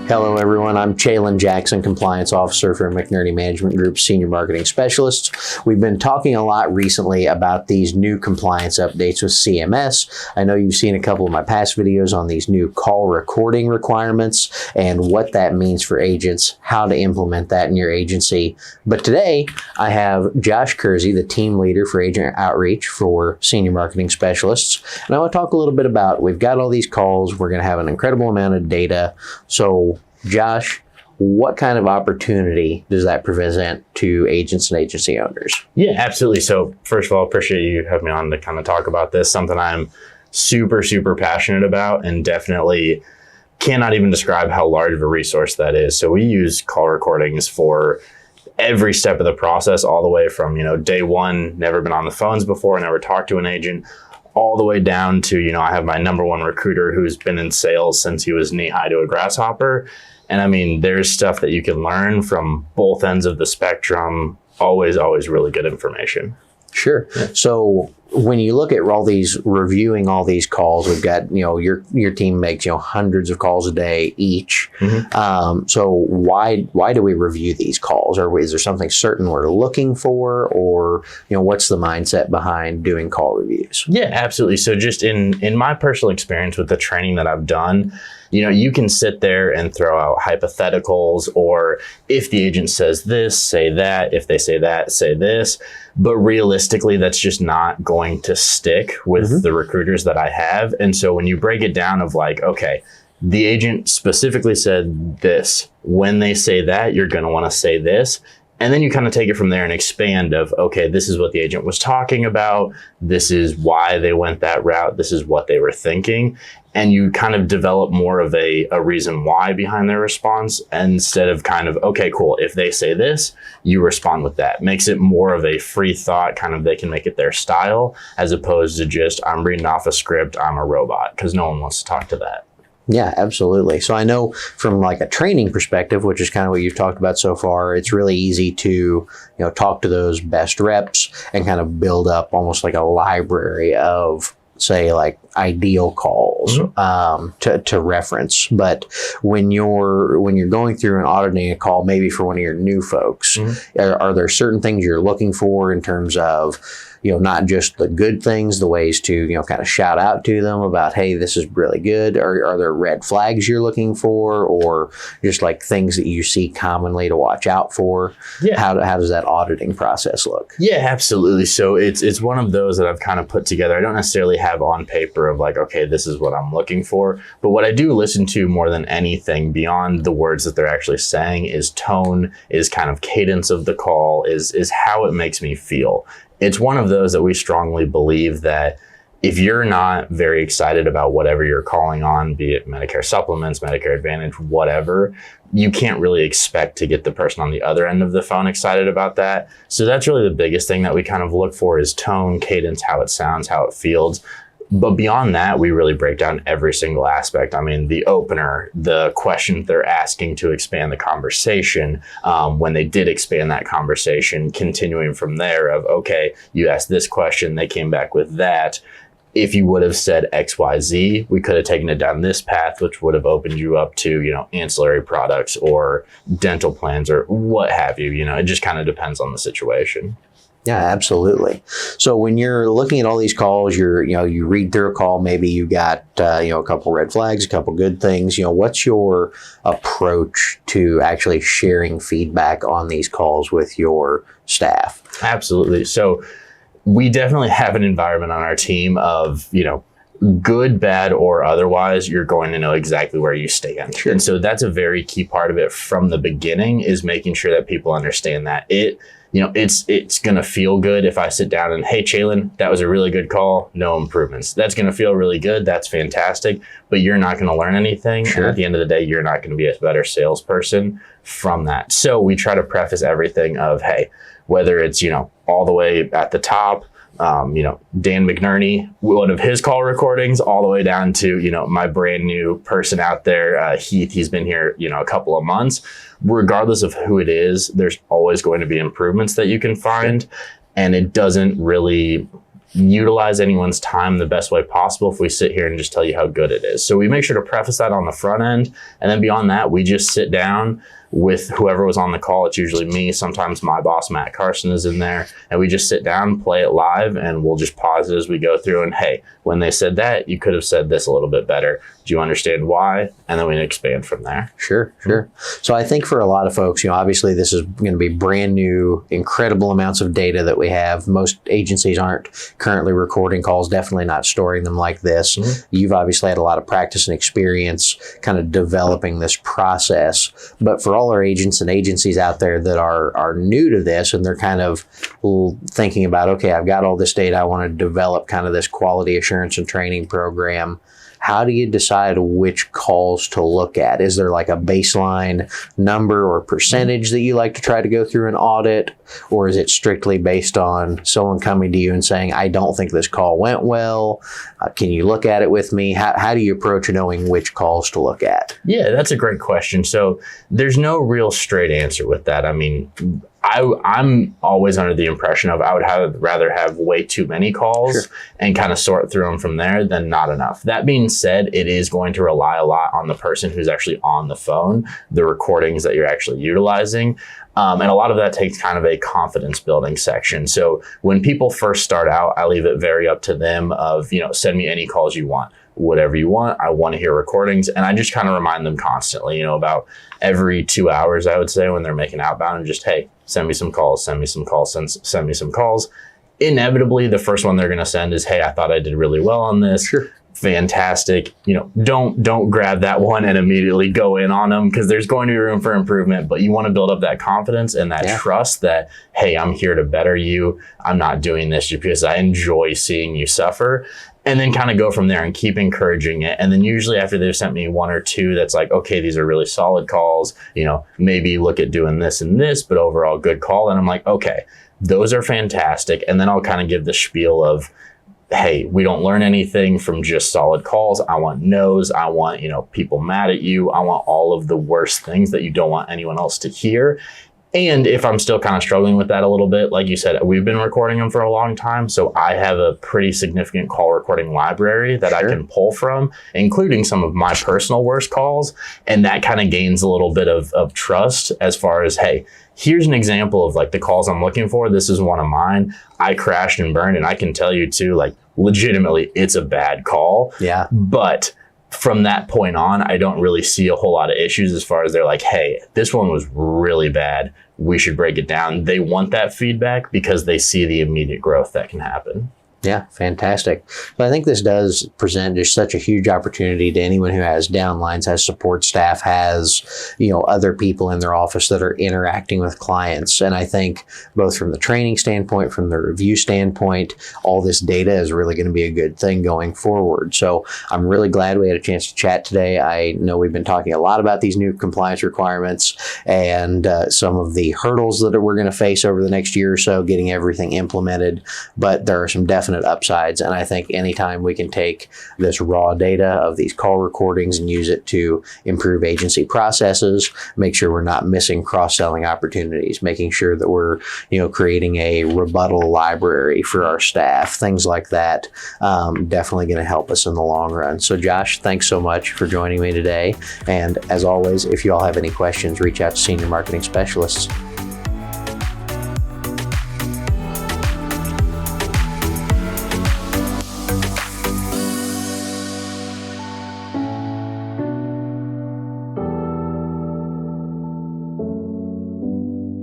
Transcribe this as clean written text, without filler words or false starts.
Hello, everyone. I'm Chalen Jackson, Compliance Officer for McNerney Management Group's Senior Marketing Specialist. We've been talking a lot recently about these new compliance updates with CMS. I know you've seen a couple of my past videos on these new call recording requirements and what that means for agents, how to implement that in your agency. But today, I have Josh Kersey, the team leader for Agent Outreach for Senior Marketing Specialists. And I want to talk a little bit about, we've got all these calls, we're going to have an incredible amount of data. So Josh, what kind of opportunity does that present to agents and agency owners? Yeah, absolutely. So first of all, appreciate you having me on to kind of talk about this, something I'm super passionate about, and definitely cannot even describe how large of a resource that is. So we use call recordings for every step of the process, all the way from, day one, never been on the phones before, never talked to an agent, all the way down to, I have my number one recruiter who's been in sales since he was knee-high to a grasshopper. And I mean, there's stuff that you can learn from both ends of the spectrum. Always really good information. Sure. Yeah. So when you look at reviewing all these calls, we've got, your team makes, hundreds of calls a day each. Mm-hmm. So why do we review these calls? Or is there something certain we're looking for, or, what's the mindset behind doing call reviews? Yeah, absolutely. So just in my personal experience with the training that I've done, you can sit there and throw out hypotheticals, or if the agent says this, say that. If they say that, say this. But realistically, that's just not going to stick with the recruiters that I have. And so when you break it down of like, okay, the agent specifically said this. When they say that, you're going to want to say this. And then you kind of take it from there and expand of, okay, this is what the agent was talking about. This is why they went that route. This is what they were thinking. And you kind of develop more of a reason why behind their response, instead of kind of, okay, cool, if they say this, you respond with that. Makes it more of a free thought, kind of they can make it their style, as opposed to just, I'm reading off a script, I'm a robot, because no one wants to talk to that. Yeah, absolutely. So I know from like a training perspective, which is kind of what you've talked about so far, it's really easy to, talk to those best reps and kind of build up almost like a library of, say, like ideal calls to reference. But when you're going through and auditing a call, maybe for one of your new folks, are there certain things you're looking for in terms of, not just the good things, the ways to, kind of shout out to them about, hey, this is really good? Are there red flags you're looking for, or just like things that you see commonly to watch out for? Yeah. How does that auditing process look? Yeah, absolutely. So it's one of those that I've kind of put together. I don't necessarily have on paper of like, okay, this is what I'm looking for. But what I do listen to more than anything beyond the words that they're actually saying is tone, is kind of cadence of the call, is how it makes me feel. It's one of those that we strongly believe that if you're not very excited about whatever you're calling on, be it Medicare supplements, Medicare Advantage, whatever, you can't really expect to get the person on the other end of the phone excited about that. So that's really the biggest thing that we kind of look for, is tone, cadence, how it sounds, how it feels. But beyond that, we really break down every single aspect. I mean, the opener, the questions they're asking to expand the conversation, when they did expand that conversation, continuing from there of, okay, you asked this question, they came back with that. If you would have said X, Y, Z, we could have taken it down this path, which would have opened you up to, ancillary products or dental plans or what have you. It just kind of depends on the situation. Yeah, absolutely. So when you're looking at all these calls, you read through a call, maybe you got, a couple red flags, a couple good things. What's your approach to actually sharing feedback on these calls with your staff? Absolutely. So we definitely have an environment on our team of, good, bad, or otherwise, you're going to know exactly where you stand. Sure. And so that's a very key part of it from the beginning, is making sure that people understand that it's going to feel good if I sit down and, hey, Chalen, that was a really good call. No improvements. That's going to feel really good. That's fantastic. But you're not going to learn anything. Sure. And at the end of the day, you're not going to be a better salesperson from that. So we try to preface everything of, hey, whether it's, all the way at the top, Dan McNerney, one of his call recordings, all the way down to, my brand new person out there, Heath, he's been here, a couple of months. Regardless of who it is, there's always going to be improvements that you can find. And it doesn't really utilize anyone's time the best way possible if we sit here and just tell you how good it is. So we make sure to preface that on the front end. And then beyond that, we just sit down with whoever was on the call. It's usually me. Sometimes my boss, Matt Carson, is in there. And we just sit down, play it live, and we'll just pause it as we go through. And hey, when they said that, you could have said this a little bit better. Do you understand why? And then we expand from there. Sure. So I think for a lot of folks, obviously this is going to be brand new, incredible amounts of data that we have. Most agencies aren't currently recording calls, definitely not storing them like this. You've obviously had a lot of practice and experience kind of developing this process. But for all our agents and agencies out there that are new to this, and they're kind of thinking about, okay, I've got all this data, I want to develop kind of this quality assurance and training program. How do you decide which calls to look at? Is there like a baseline number or percentage that you like to try to go through an audit? Or is it strictly based on someone coming to you and saying, I don't think this call went well. Can you look at it with me? How do you approach knowing which calls to look at? Yeah, that's a great question. So there's no real straight answer with that. I mean, I'm always under the impression of I would rather have way too many calls and kind of sort through them from there than not enough. That being said, it is going to rely a lot on the person who's actually on the phone, the recordings that you're actually utilizing. And a lot of that takes kind of a confidence building section. So when people first start out, I leave it very up to them of, send me any calls you want. Whatever you want. I want to hear recordings. And I just kind of remind them constantly, about every 2 hours, I would say, when they're making outbound, and just, hey, send me some calls, send me some calls, send me some calls. Inevitably, the first one they're going to send is, hey, I thought I did really well on this. Fantastic. Don't grab that one and immediately go in on them, because there's going to be room for improvement, but you want to build up that confidence and that trust that, hey, I'm here to better you. I'm not doing this just because I enjoy seeing you suffer. And then kind of go from there and keep encouraging it. And then usually after they've sent me one or two that's like, okay, these are really solid calls, maybe look at doing this and this, but overall good call. And I'm like, okay, those are fantastic. And then I'll kind of give the spiel of, hey, we don't learn anything from just solid calls. I want no's. I want, people mad at you. I want all of the worst things that you don't want anyone else to hear. And if I'm still kind of struggling with that a little bit, like you said, we've been recording them for a long time. So I have a pretty significant call recording library that I can pull from, including some of my personal worst calls. And that kind of gains a little bit of trust as far as, hey, here's an example of like the calls I'm looking for. This is one of mine. I crashed and burned. And I can tell you too, like legitimately, it's a bad call. Yeah. But from that point on, I don't really see a whole lot of issues as far as they're like, hey, this one was really bad. We should break it down. They want that feedback because they see the immediate growth that can happen. Yeah, fantastic. But I think this does present just such a huge opportunity to anyone who has downlines, has support staff, has, other people in their office that are interacting with clients. And I think both from the training standpoint, from the review standpoint, all this data is really going to be a good thing going forward. So I'm really glad we had a chance to chat today. I know we've been talking a lot about these new compliance requirements and some of the hurdles that we're going to face over the next year or so, getting everything implemented. But there are some definite upsides. And I think anytime we can take this raw data of these call recordings and use it to improve agency processes, make sure we're not missing cross-selling opportunities, making sure that we're, creating a rebuttal library for our staff, things like that, definitely going to help us in the long run. So Josh, thanks so much for joining me today. And as always, if you all have any questions, reach out to senior marketing specialists.